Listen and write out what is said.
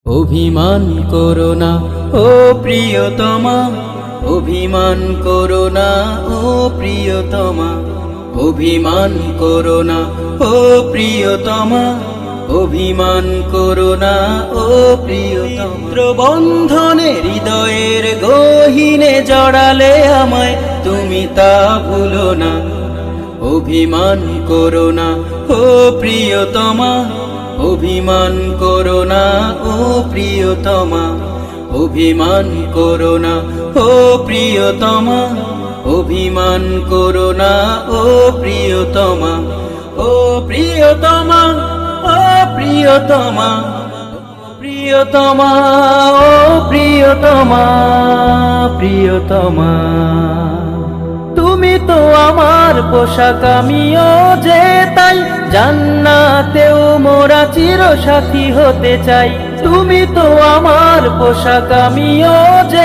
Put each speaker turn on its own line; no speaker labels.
অভিমান করো না ও প্রিয়তমা, অভিমান করো না ও প্রিয়তমা, অভিমান করো না ও প্রিয়তমা, অভিমান করো না ও প্রিয়তমা। বন্ধনে হৃদয়ের গহীনে জড়ালে আমায়, তুমি তা ভুলো না। অভিমান করো না ও প্রিয়তমা, অভিমান করো না ও প্রিয়তমা, অভিমান করো না ও প্রিয়তমা, অভিমান করো না ও প্রিয়তমা, ও প্রিয়তমা, ও প্রিয়তমা, প্রিয়তমা, ও প্রিয়তমা, প্রিয়তমা। তুমি তো আমার পোশাক, আমিও যে তাই, জান্নাতেও মোরা চির সাথী হতে চাই। তুমি তো আমার পোশাক, আমিও যে